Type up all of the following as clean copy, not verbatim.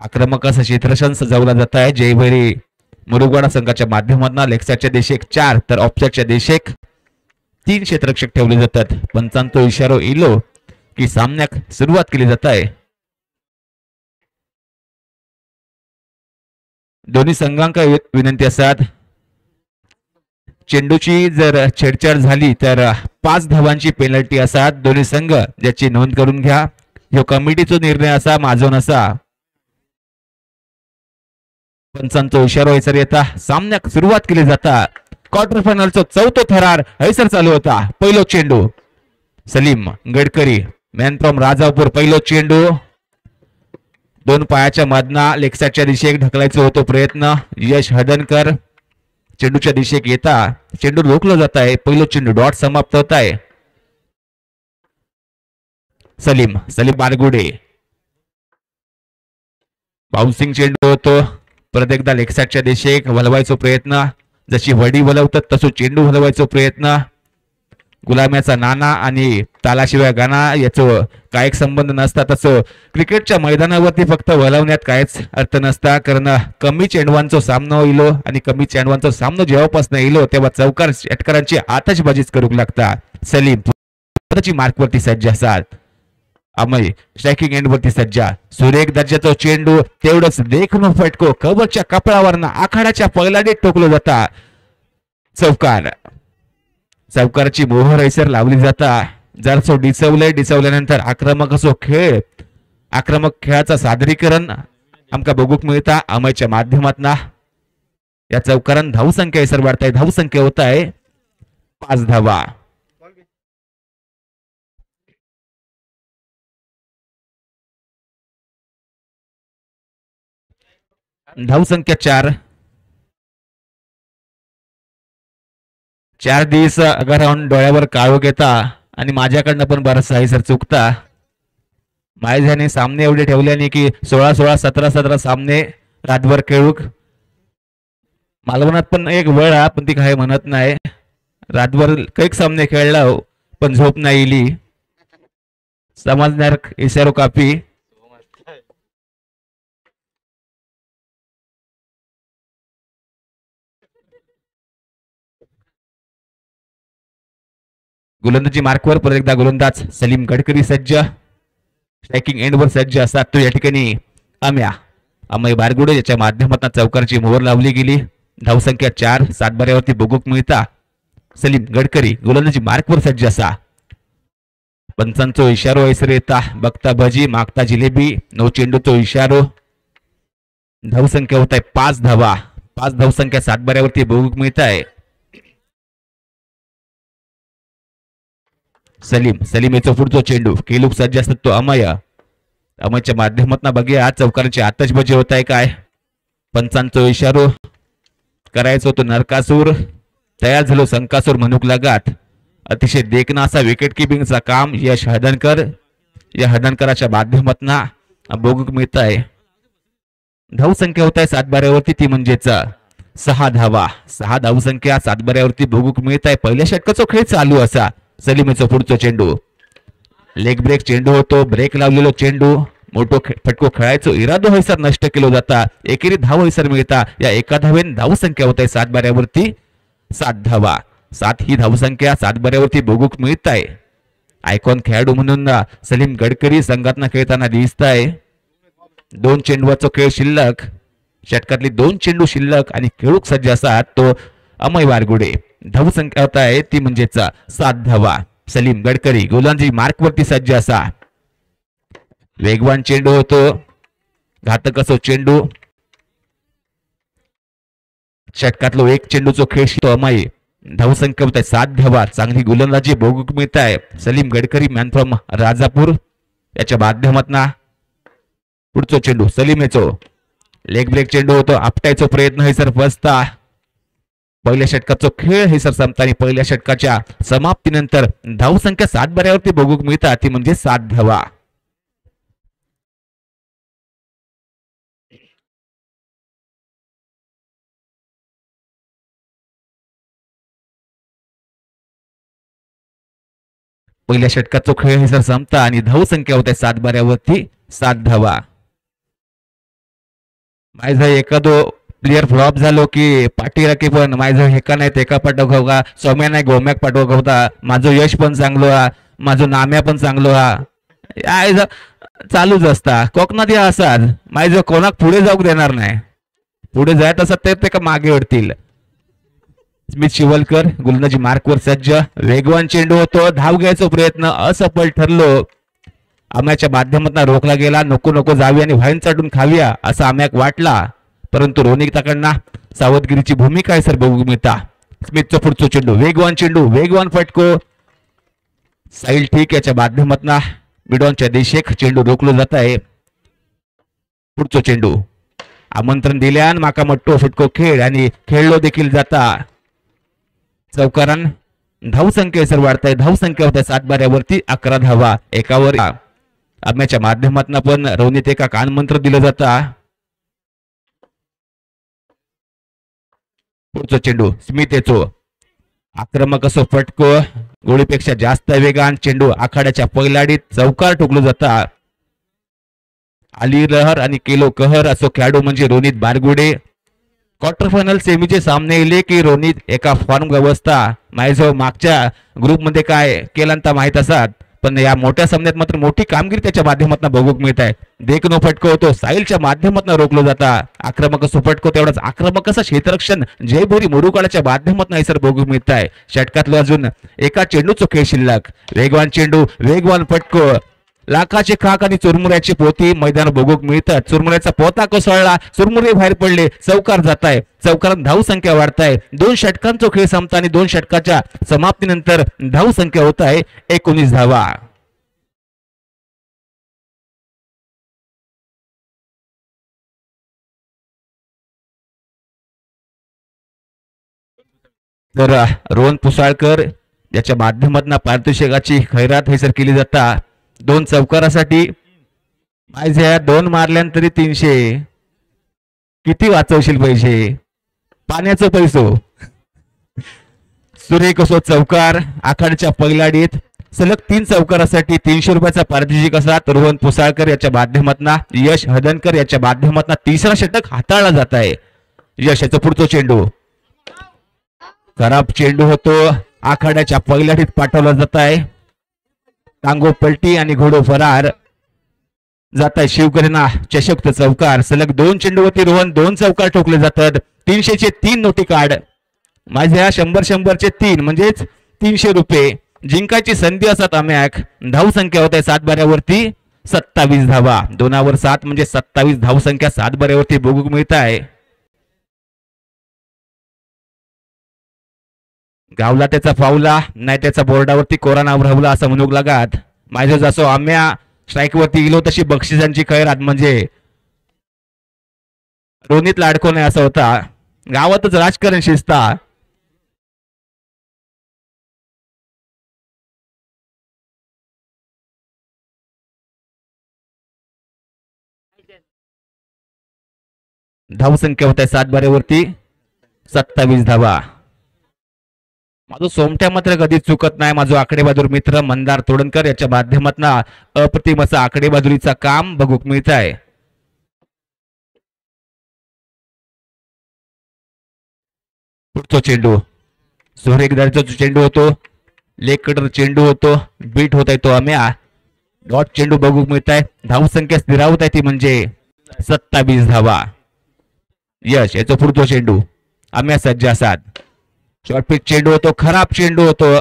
आक्रमक असं क्षेत्ररक्षण सजवलं जात आहे. जयभैरी मुरुगवाडा संघाच्या माध्यमातून लेगसाईडच्या दिशेक 4 तर ऑफसाईडच्या दिशेक 3 क्षेत्ररक्षक ठेवले जातात. पंचांचा इशारा इलो की सामन्याक सुरुवात केली जात आहे. दोन्ही संघांका विनंती असतात चेंडूची जर छेडछाड झाली तर 5 धावांची पेनल्टी असतात. दोन्ही संघ ज्याची नोंद करून घ्या. ह्यो कमिटीचा निर्णय असा माझो नसा. पंचांचा इशारा हैसर येता सामन्याक सुरुवात केली जाता. क्वार्टर फायनलचा चौथो थरार हैसर चालू होता. पहिलो चेंडू सलीम गडकरी मॅन फ्रॉम राजापूर. पहिलो चेंडू दोन पायाच्या मधना लेगसाईडच्या दिशेक ढकलायचा होतो प्रयत्न. यश हदनकर चेंडूच्या दिशेक येता चेंडू रोखला जात आहे. पहिलो चेंडू डॉट समाप्त होत आहे. सलीम बारगुडे बाउन्सिंग चेंडू होतो. परत एकदा लेगसाईडच्या दिशेक हलवायचा प्रयत्न. जशी वडी हलवतात तसो चेंडू हलवायचा प्रयत्न. गुलाम्याचा नाना आणि तालाशिवाय गाणा याचं काय संबंध नसता. तसं क्रिकेटच्या मैदानावरती फक्त वळवण्यात काहीच अर्थ नसता. कारण कमी चेंडवांचा सामना इलो आणि कमी चेंडवांचा सामना जेव्हापासून इलो तेव्हा चौकार षटकारांची आतषबाजीच करू लागता. सलीम मार्कवरती सज्ज असतात. अमय स्ट्रायकिंग एंडवरती सज्जा. सुरेख दर्जाचा चेंडू तेवढंच देखणं फटको कव्हरच्या कपडावरनं आखाड्याच्या पहिल्याने टोकलो जाता. चौकारची मोहर हैसर लावली जाता. जरसो डिसवल्यानंतर आक्रमक असो खेळ आक्रमक खेळाचा सादरीकरण आमका बघूक मिळता अमयच्या माध्यमातून. या चौकारान धावसंख्या हैसर वाढताय. धावसंख्या होत आहे 5 धावा. धावसंख्या 4 दिवस अगर राहून डोळ्यावर काळो घेता आणि माझ्याकडनं पण बराचसा हैसर चुकता. माझ्याने सामने एवढे ठेवल्याने की 16 17 सामने रातभर खेळूक मालवणात पण एक वेळ हा पण ती काय म्हणत नाही. रातभर कैक सामने खेळला पण झोप नाही इली. समजणार इशारो कापी. गोलंदाजी मार्कवर परत एकदा गोलंदाज सलीम गडकरी सज्ज. स्ट्रायकिंग एंडवर सज्ज असतात. तो या ठिकाणी अमय बारगुडे याच्या माध्यमातून चौकारची मोहर लावली गेली. धावसंख्या 4 सातबाऱ्यावरती बघूक मिळता. सलीम गडकरी गोलंदाजी मार्कवर सज्ज असा. पंचांचो इशारो हैसर येता. बघता भजी मागता जिलेबी. 9 चेंडूचो इशारो. धावसंख्या होत आहे 5 धावा. 5 धावसंख्या सातबाऱ्यावरती बघूक मिळत आहे. सलीम याचा पुढचा चेंडू केलूक सज्ज असतात. तो अमयच्या माध्यमातून बघूया चौकाराची आतषबाजी होत आहे काय. पंचांचो इशारो करायचो तो नरकासूर. तयार झालो संकासूर म्हणूक लगात. अतिशय देखणा असा विकेट किपिंगचा काम यश हदनकर या हदनकराच्या माध्यमातून बघूक मिळत आहे. धावसंख्या होत आहे सातबाऱ्यावरती ती म्हणजेच 6 धावा. 6 धावसंख्या सातबाऱ्यावरती बघूक मिळत आहे. पहिल्या षटकाचा खेळ चालू असा. सलीमेचा पुढचा चेंडू लेग ब्रेक चेंडू होतो. ब्रेक लावलेलो चेंडू मोठो फटको खेळायचो इरादो हैसर नष्ट केलो जाता. एकेरी धाव हैसर मिळता. या एका धावेन धावसंख्या होत आहे सातबाऱ्यावरती 7 धावा. 7 ही धावसंख्या सातबाऱ्यावरती बघूक मिळत आहे. आयकॉन खेळाडू म्हणून सलीम गडकरी संघातना खेळताना दिसत आहे. 2 चेंडूचा खेळ शिल्लक. षटकातली 2 चेंडू शिल्लक आणि खेळूक सज्ज असतात तो अमय बारगुडे. धावसंख्या होत आहे ती म्हणजेच 7 धावा. सलीम गडकरी गोलंदाजी मार्कवरती सज्ज असा. वेगवान चेंडू होतो. घातक असो चेंडू. षटकातलो 1 चेंडूचो खेळ शितो अमय. धावसंख्या होत आहे 7 धावा. चांगली गोलंदाजी बघूक मिळत आहे. सलीम गडकरी मॅन फ्रॉम राजापूर याच्या माध्यमातून. पुढचा चेंडू सलीमेचो लेग ब्रेक चेंडू होतो. आपटायचा प्रयत्न हैसर फसता. पहिल्या षटकाचा खेळ हैसर संपता आणि पहिल्या षटकाच्या समाप्तीनंतर धावसंख्या सातबाऱ्यावरती बघूक मिळतात ती म्हणजे 7 धावा. पहिल्या षटकाचा खेळ हैसर संपता आणि धावसंख्या होत आहे सातबाऱ्यावरती 7 धावा. माझं एखादो प्लेयर फ्लॉप झालो की पाठी राखी पण माझं हेका नाही तेका पाठव का सौम्या नाही गोम्याक पाठव होता माझं यश पण चांगलो हा माझं नाम्या पण चांगलो हा चालूच असता कोकणात या असाच माझं कोणाक पुढे जाऊ देणार नाही पुढे जायत असत ते का मागे ओढतील स्मित शिवलकर गुलंदाजी मार्कवर सज्ज वेगवान चेंडू होतो धाव घ्यायचा प्रयत्न असफल ठरलो आम्याच्या माध्यमातून रोखला गेला नको नको जावी आणि व्हाईन चाटून खाव्या असं आम्याक वाटला परंतु रोनिताकडनं सावधगिरीची भूमिका आहे सर बघू मिळता स्मितचा पुढचा चेंडू वेगवान फटको साईल ठीक याच्या माध्यमातून बिडॉनच्या दिशेक चेंडू रोखलो जात आहे पुढचा चेंडू आमंत्रण दिल्यान माका मट्टो फटको खेळ आणि खेळलो देखील जाता चौकारान धावसंख्या सर वाढताय धावसंख्या होत्या 7 बाऱ्यावरती 11 धावा एकावर आम्याच्या माध्यमातून पण रोनित एका कानमंत्र दिलं जाता पुढचा चेंडू स्मित येतो आक्रमक असो फटको गोळीपेक्षा जास्त वेगान चेंडू आखाड्याच्या पहिलाडीत चौकार ठोकलो जाता अली लहर आणि केलो कहर असो खेळाडू म्हणजे रोनित बारगुडे क्वार्टर फायनल सेमीचे सामने येले की रोनित एका फॉर्म व्यवस्था माझ्या मागच्या ग्रुपमध्ये काय केला माहित असतात पण या मोठ्या सामन्यात मात्र मोठी कामगिरी त्याच्या माध्यमातून बघूक मिळत आहे देखनो फटको होतो साहिलच्या माध्यमातून रोखलो जाता आक्रमक असो फटको तेवढाच आक्रमक असा क्षेत्ररक्षण जयभरी मुरुकाळाच्या माध्यमातून सर बघूक मिळत आहे षटकातलो अजून एका चेंडूचो खेळ शिल्लक वेगवान चेंडू वेगवान फटको लाखाचे खाक आणि चुरमुऱ्याची पोती मैदान बघूक मिळतात चुरमुऱ्याचा पोता कोसळला चुरमुरे बाहेर पडले चौकार जात आहे चौकारात धाव संख्या वाढताय 2 षटकांचा खेळ संपता आणि 2 षटकाच्या समाप्तीनंतर धाव संख्या होत आहे 19 धावा तर रोहन पुसाळकर याच्या माध्यमातून पारितोषिकाची खैरात हे सर केली जाता 2 चौकारासाठी माझ्या 2 मारल्यानंतरी 300 किती वाचवशील पैसे पाण्याचं पैसो सुरेख असो चौकार आखाड्याच्या पहिलाडीत सलग 3 चौकारासाठी 300 रुपयाचा पारितोषिक असा रोहन पुसाळकर याच्या माध्यमातून यश हदनकर याच्या माध्यमातून तिसरा षटक हाताळला जात आहे यश याचा पुढचा चेंडू खराब चेंडू होतो आखाड्याच्या पहिलाडीत पाठवला जात आहे टांगो पलटी आणि घोडो फरार जात आहे शिवकर्णा चषक चौकार सलग 2 चेंडूवरती रोहन 2 चौकार ठोकले जातात 300 चे 3 नोटी कार्ड माझ्या 100 चे 3 म्हणजेच 300 रुपये जिंकायची संधी असतात आम्याक धाव संख्या होत आहे 7 बाऱ्यावरती 27 धावा 2 7 म्हणजे 27 धाव संख्या 7 बाऱ्यावरती बघूक मिळत आहे गावला त्याचा फावला नाही त्याचा बोर्डावरती कोरा नाव राहुला असं म्हणूक लागात माझ्या जसो आम्या स्ट्राईक वरती गेलो तशी बक्षिसांची खैरात म्हणजे रोनित लाडको नाही असा होता गावातच राजकारण शिस्ता धावसंख्या होत आहे 7 बाऱ्यावरती 27 धावा माझं सोमट्या मात्र कधीच चुकत नाही माझा आकडेबहादूर मित्र मंदार तोडणकर याच्या माध्यमातून अप्रतिम असं आकडेबहादुरीचा काम बघूक मिळत आहे पुढचा चेंडू सोरेकदारचा चेंडू होतो लेकडर चेंडू होतो बीट होत आहे तो आम्या डॉट चेंडू बघूक मिळत आहे धावसंख्या स्थिरावत आहे ती म्हणजे 27 धावा यश याचा पुढचा चेंडू आम्या सज्ज असतात शॉर्टपिच चेंडू होतो खराब चेंडू होतो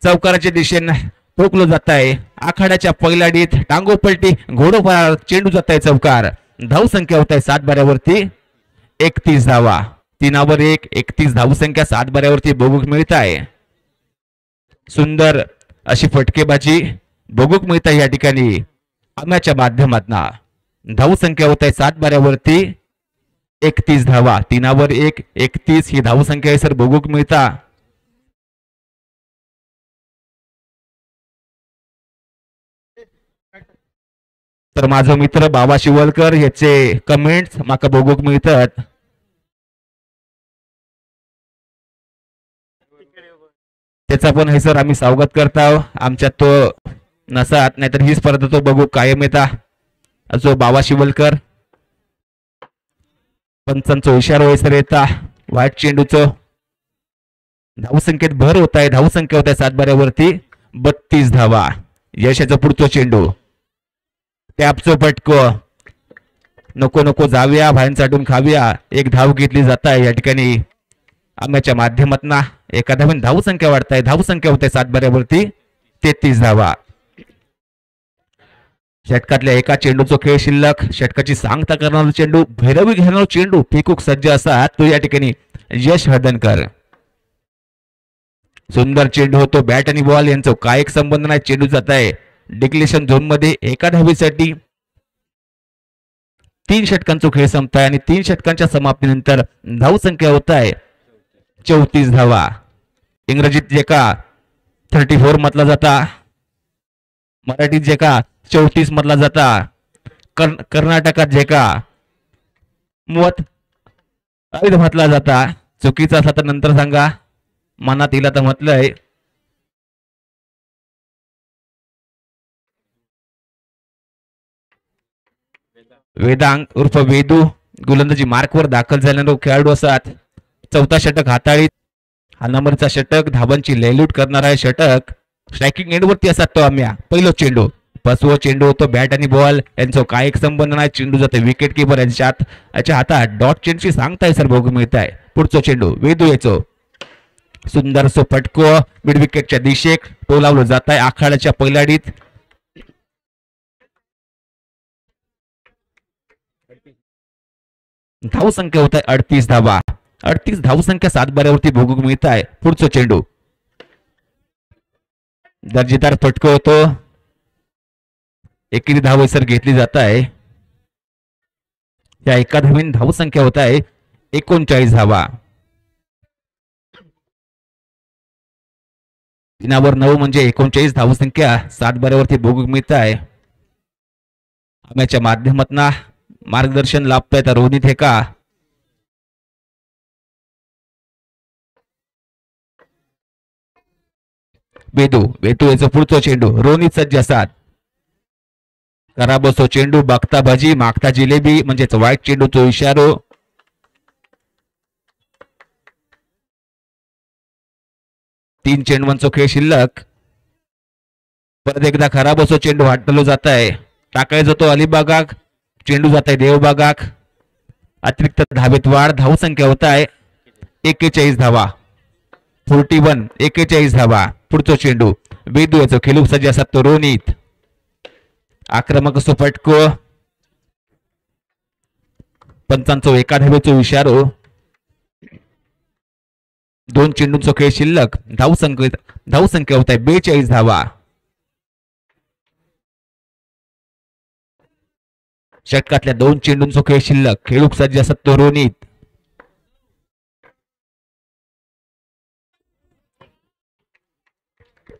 चौकाराच्या दिशेने ठोकलो जात आहे आखाड्याच्या पहिलाडीत टांगो पलटी घोडो फरार चेंडू जात आहे चौकार धाव संख्या होत आहे 7 बाऱ्यावरती 31 धावा 3 31 धाव संख्या 7 बाऱ्यावरती बघूक मिळत आहे सुंदर अशी फटकेबाजी बघूक मिळत आहे या ठिकाणी आम्याच्या माध्यमातून धाव संख्या होत आहे 7 बाऱ्यावरती 31 धावा 3 31 ही धाव संख्या आहे सर बघूक मिळता तर माझा मित्र बाबा शिवलकर याचे कमेंट्स माका बघूक मिळतात त्याचा पण हे सर आम्ही स्वागत करता आमच्यात तो नसात नाहीतर ही स्पर्धा तो बघू कायम येता असो बाबा शिवलकर पंचांचा इशारा वयसर येता वाईट चेंडूचं धावसंख्येत भर होत आहे. धावसंख्या होत आहे 7 बाऱ्यावरती 32 धावा. यशाचा पुढचा चेंडू टॅपचं फटको नको नको जाऊया बाहेर चाटून खाऊया. एक धाव घेतली जात आहे या ठिकाणी आम्याच्या माध्यमातून. एका धावेने धावसंख्या वाढत आहे. धावसंख्या होत आहे 7 बाऱ्यावरती 33 धावा. षटकातल्या एका चेंडूचा खेळ शिल्लक. षटकाची सांगता करणारा चेंडू भैरवी घेणारा चेंडू फेकूक सज्ज असा तो या ठिकाणी यश हदनकर. सुंदर चेंडू होतो. बॅट आणि बॉल यांचा काय एक संबंध नाही. चेंडू जात आहे डिक्लेशन झोन मध्ये. एका धावेसाठी 3 षटकांचा खेळ संपताय आणि 3 षटकांच्या समाप्तीनंतर धावसंख्या होत आहे 34 धावा. इंग्रजीत जे का 34 म्हटला जाता, मराठीत जे का 34 म्हटला जाता, कर्नाटकात जे का मुवत म्हटला जाता. चुकीचा असला तर नंतर सांगा. मनात येईल तर म्हटलंय. वेदांग उर्फ वेदू गोलंदाजी मार्कवर दाखल झालेला खेळाडू असतात. 4था षटक हाताळीत. हा नंबरचा षटक धावांची लयलूट करणारा आहे षटक. स्ट्रायकिंग एंडवरती असतात तो आम्या. पहिलो चेंडू फसवो चेंडू होतो. बॅट आणि बॉल यांचा काय एक संबंध नाही. चेंडू जातो विकेट किपर याच्या हातात डॉट चेंडची सांगताय सर बघू मिळत आहे. पुढचा चेंडू वेदू याचो सुंदर सो फटको मिड विकेटच्या दिशेक टोलावलं जात आहे आखाड्याच्या पहिलाडीत. धावसंख्या होत आहे 38 धावा. 38 धावसंख्या 7 बाऱ्यावरती भोगू मिळत आहे. पुढचा चेंडू दर्जेदार फटको होतो. एकेरी धावेसर घेतली जात आहे. या एका धावेने धावसंख्या होत आहे 39 धावा. 3/9 म्हणजे 39 धावसंख्या 7 बाऱ्यावरती भोगू मिळत आहे. आम्याच्या माध्यमातून मार्गदर्शन लाभतायत रोहित हेका. वेदू याचा पुढचा चेंडू रोहित सज्ज असतात. खराब असो चेंडू बघता भाजी मागता जिलेबी म्हणजेच वाईट चेंडूचा इशारो. तीन चेंडूंचा खेळ शिल्लक. परत एकदा खराब असो चेंडू हाटलो जात आहे. टाकायचा तो अलिबागाक. चेंडू जात आहे देवबागाक. अतिरिक्त धावेत वाढ. धावसंख्या होत आहे 41 धावा. 41 41 धावा. पुढचा चेंडू वेदू याचा खेळूक सज्ज असतात तो रोहित. आक्रमक असो फटको. पंचांचा एका धावेचा इशारो. 2 चेंडूंचा खेळ शिल्लक. धावसंख्या होत आहे 42 धावा. षटकातल्या 2 चेंडूंचा खेळ शिल्लक. खेळूक सज्ज असतात तो रोहित.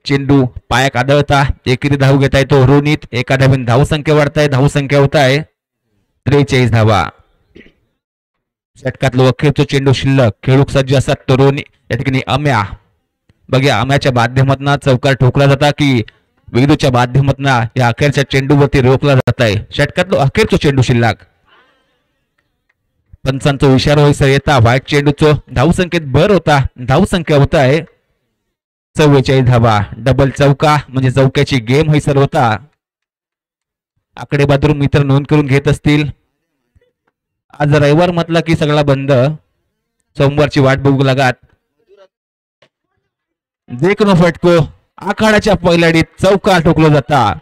चेंडू पायाक आदळता एकेरी धाव घेता येतो रोहित. एका धावेने धावसंख्या वाढताय. धावसंख्या होत आहे 43 धावा. षटकातलं अखेरचा चेंडू शिल्लक. खेळूक सज्ज असतात तो रोहित. या ठिकाणी अम्या बघा अम्याच्या माध्यमातून चौकार ठोकला जाता की वेदूच्या माध्यमातून या अखेरच्या चेंडूवरती रोखला जात आहे. षटकातलो अखेरचा चेंडू शिल्लक. पंचांचा इशारा होईसर येता वाईट चेंडूचो धावसंख्येत भर होता. धावसंख्या होत आहे 44 धावा. डबल चौका म्हणजे चौक्याची गेम हैसर होता. आकडे बाजून मित्र नोंद करून घेत असतील. आज रविवार म्हटला की सगळा बंद. सोमवारची वाट बघू लागत. देखनो फटको आखाड्याच्या पहिल्याडीत चौका ठोकला जाता.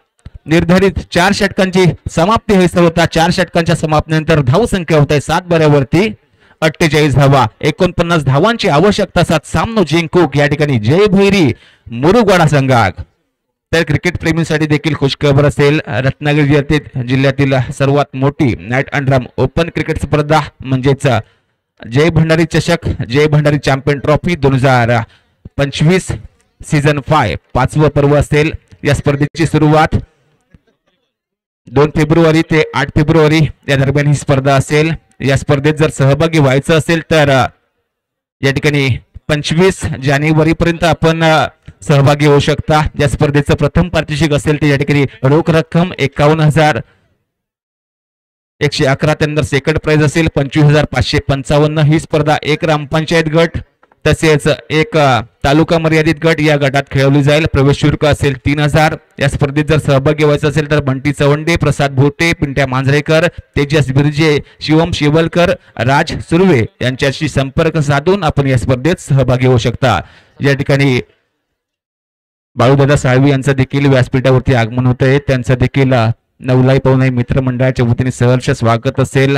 निर्धारित 4 षटकांची समाप्ती हैसर होता. 4 षटकांच्या समाप्तीनंतर धावसंख्या होत आहे 7 बाऱ्यावरती 48 धावा. 49 धावांची आवश्यकता साथ सामनो जिंकूक या ठिकाणी जय भैरी मुरुगवाडा संघाक. तर क्रिकेट प्रेमींसाठी देखील खुशखबर असेल. रत्नागिरी जिल्ह्यातील सर्वात मोठी night and rum open cricket स्पर्धा म्हणजेच जय भंडारी चषक जय भंडारी चॅम्पियन ट्रॉफी 2025 सीझन 5 5वं पर्व असेल. या स्पर्धेची सुरुवात 2 फेब्रुवारी ते 8 फेब्रुवारी या दरम्यान ही स्पर्धा असेल. या स्पर्धेत जर सहभागी व्हायचं असेल तर या ठिकाणी 25 जानेवारी पर्यंत आपण सहभागी होऊ शकता. या स्पर्धेचं प्रथम पारितोषिक असेल ते या ठिकाणी रोख रक्कम 111 त्यानंतर सेकंड प्राइज असेल 25,555 ही स्पर्धा एक ग्रामपंचायत गट तसेच एक तालुका मर्यादित गट या गटात खेळवली जाईल। प्रवेश शुल्क असेल 3,000। या स्पर्धेत जर सहभागी व्हायचं असेल तर बंटी चवंडे, प्रसाद भोटे, पिंट्या मांजरेकर, तेजस बिर्जे, शिवम शेवलकर, राज सुर्वे यांच्याशी संपर्क साधून आपण या स्पर्धेत सहभागी होऊ शकता। या ठिकाणी बाळूदादा साळवी यांचं देखील व्यासपीठावरती आगमन होत आहे, त्यांचं देखील नवलाई पवनाई मित्रमंडळाच्या वतीने सहर्ष स्वागत असेल।